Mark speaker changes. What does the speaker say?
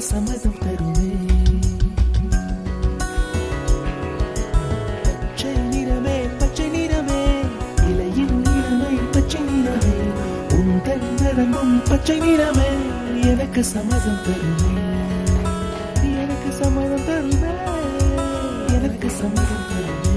Speaker 1: சம்மதம் தருமே. பச்சை நிறமே பச்சை நிறமே, இலையின் நிறமை பச்சை நிறமே, உந்தன் நிறமும் பச்சை நிறமே, எனக்கு சம்மதம் தருமே, எனக்கு சம்மதம் தருமே, எனக்கு சம்மதம் தருமே.